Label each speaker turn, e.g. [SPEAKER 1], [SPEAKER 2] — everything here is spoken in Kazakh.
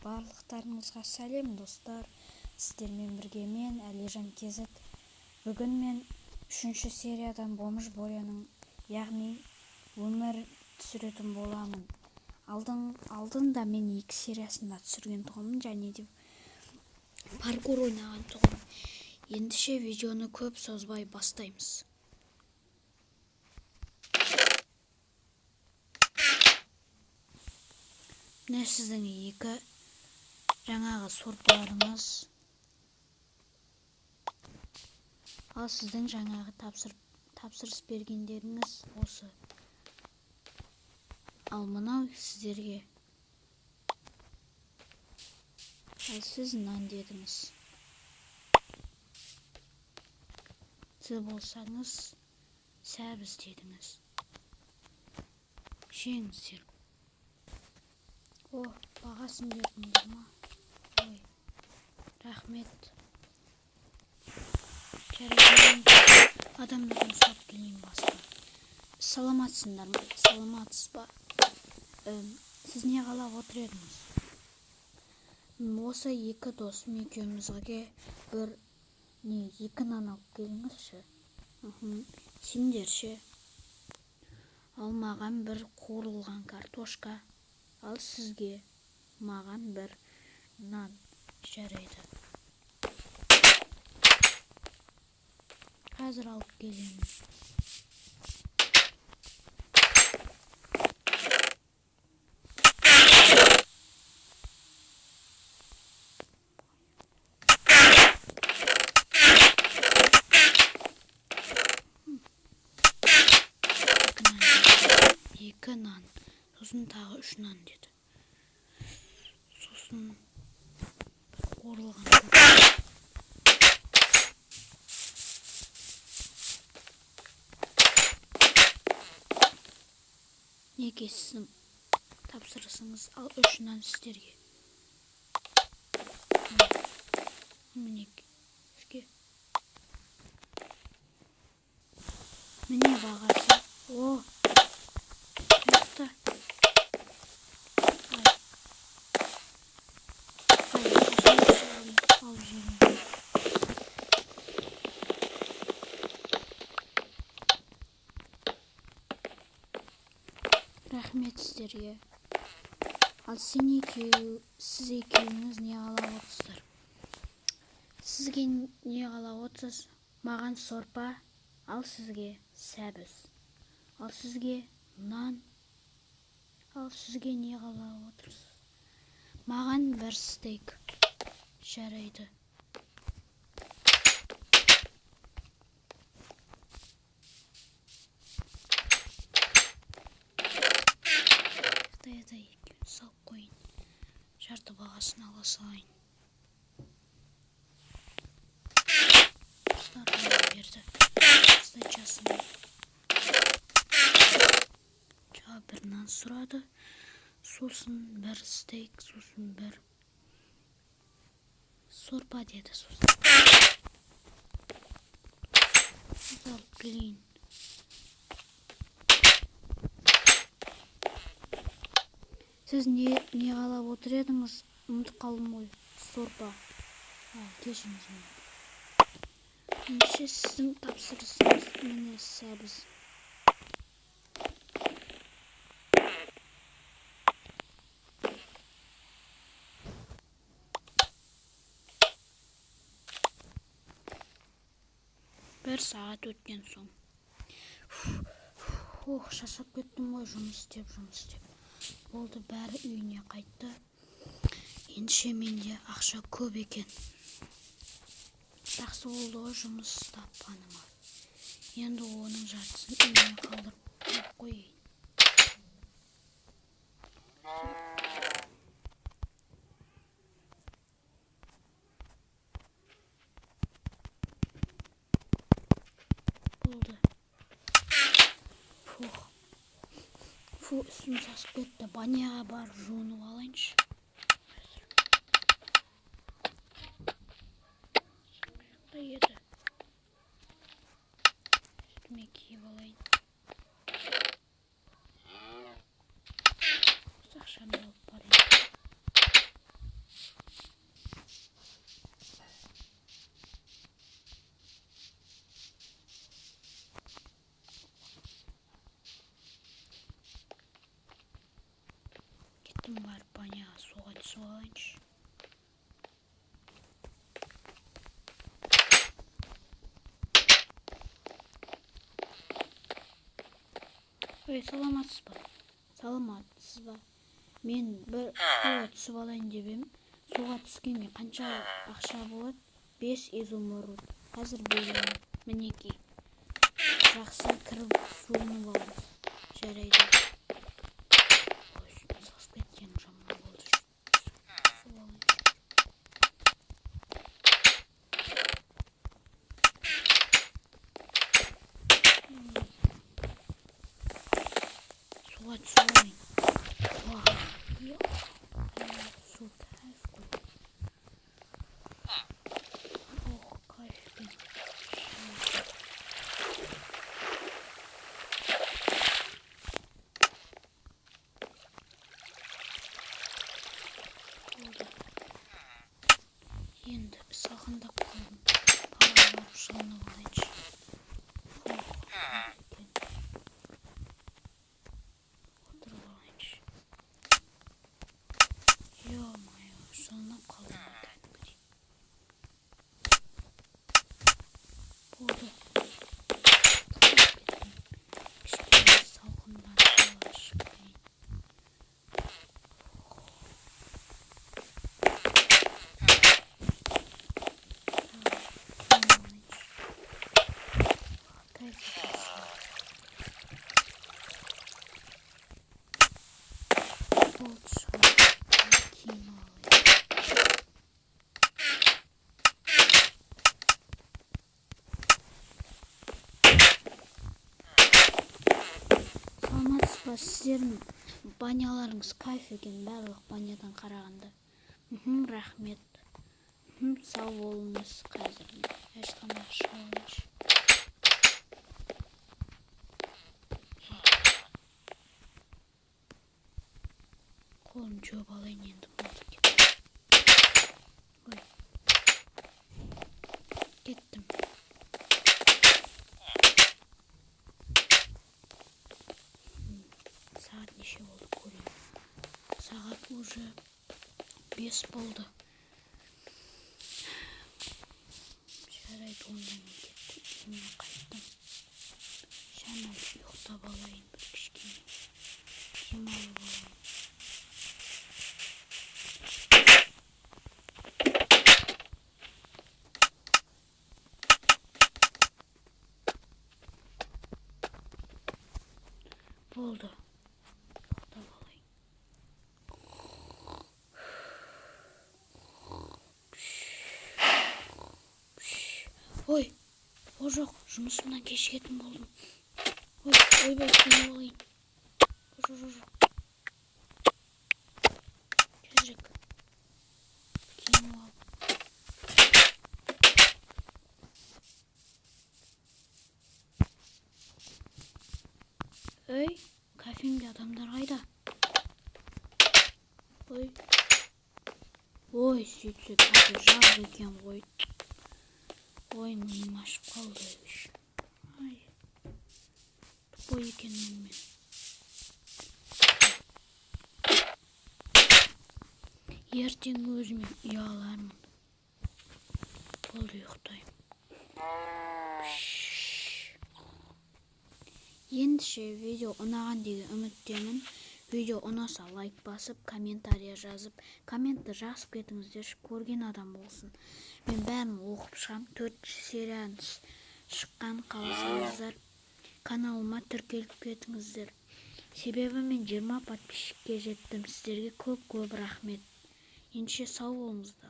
[SPEAKER 1] Барлықтарыңызға сәлем достар. Сіздермен бірге мен Әлежан Кезет. Бүгін мен 3-ші сериядан Бомж Боряның, яғни өмір түсіретін боламын. Алдында мен 2 сериясында түсірген тұғымын, және де паркур ойнаған тұғым. Ендіше видеоны көп созбай бастаймыз. Міне сіздің 2 жаңағы сорпаларыңыз. Ал сіздің жаңағы тапсырыс бергендеріңіз осы. Ал мынау сіздерге. Ал сіз нан дедіңіз. Сіз болсаңыз сәбіз дедіңіз. Жеңіздер. Бағасын бердіңдер ма? Ой, рахмет. Жарайды, адамдардан сұрап келейін басқа. Саламатсыңдар ма? Саламатсыз ба? Сіз не қалап отыр едіңіз? Осы 2 досым екеумізге 2 нан алып келіңізші. Сендер ше? Ал маған 1 қуырылған картошка. Ал сізге маған 1 нан. Жарайды. Қазір алып келемін. Екі нан. Сосын тағы 3 нан деді. Сосын қуырылған. Неге сіздің тапсырысыңыз? Ал 3 нан сіздерге. Мінеке. Сізге. Міне бағасы. Жақта. Рахмет сіздерге. Ал сіз екеуіңіз не қалап отырсыздар? Сізге не қалап отырсыз? Маған сорпа, ал сізге сәбіз. Ал сізге нан. Ал сізге не қалап отырсыз? Маған 1 стейк. Жарайды. Қытайда екеуін салып қойын. Жарты бағасын ала салайын. Ұстарына берді. Стачасын. Жаңа 1 нан сұрады. Сосын 1 стейк, сосын 1 сорпа деді. Сосын алып келейін. Сіз не қалап отыр едіңіз? Ұмытып қалдым ғой. Сорпа. Кешіріңіз мені. Ендеше сіздің тапсырысыңыз міне сәбіз. Bir saat өткен соң. Шаршап кеттім ғой, жұмыс істеп. Болды, бәрі үйіне қайтты. Ендіше менде ақша көп екен. Жақсы болды ғой жұмыс тапқаныма. Енді оның жартысын үйіне қалдырып қойайын. Болды. Үстім сасып кетті. Баняға барып жуынып алайыншы. Еді. Үстіме киіп алайын. Ақшаны алып барайын. түсіп алайыншы. Саламатсыз ба? Мен бір суға түсіп алайын деп едім. Суға түскенге қанша ақша болады? 5 изумруд. Қазір беремін. Мінекей. Жақсы кіріп суынып аламыз. Жарайды. Үстіне сасып кеткен жаман болды. Су алайыншы. Суға түсіп алайын. Су кайф қой. Кайф пен. Енді салқындап қалдым. Қалаға барып жылынып алайыншы. Отырып алайыншы. Ё-моё, жылынып қалдым кәдімгідей. Болды. Кішкене салқындан жылы шықпайын. Саламатсыз ба, сіздердің баняларыңыз кайф екен, барлық банядан қарағанда. Рахмет. Сау болыңыз. Қазір әжетханаға шығайыншы. Қолым жуып алайын енді, болды екен. Ой. Кеттім. Сағат неше болды көремін. Сағат уже 5 болды. Жарайды, онда мен кеттім. Үйіме қайттым. Шамал ұйықтап алайын, бір кішкене. Демалып алайын. Болды. Ұйықтап алайын. Ой, о жоқ, жұмысымнан кешігетін болдым. Ойбай, киініп алайын. Жоқ. Тезірек. Киініп алып. Ой, кафемде адамдар қайда? Ой, сөйтсе кафе жабық екен ғой. Ой, миым ашып қалды. Ай, тупой екенмін мен. Ертең өзіме ұялармын. Болды, ұйықтаймын. Ендіше видео ұнаған деген үміттемін. Видео ұнаса лайк басып, комментария жазып, комментті жазып кетіңіздер, көрген адам болсын. Мен бәрін оқып шығам. 4-ші серияның шыққан қаласаңыздар, каналыма тіркеліп кетіңіздер. Себебі мен 20 подписчикке жеттім. Сіздерге көп рахмет. Ендіше сау болыңыздар.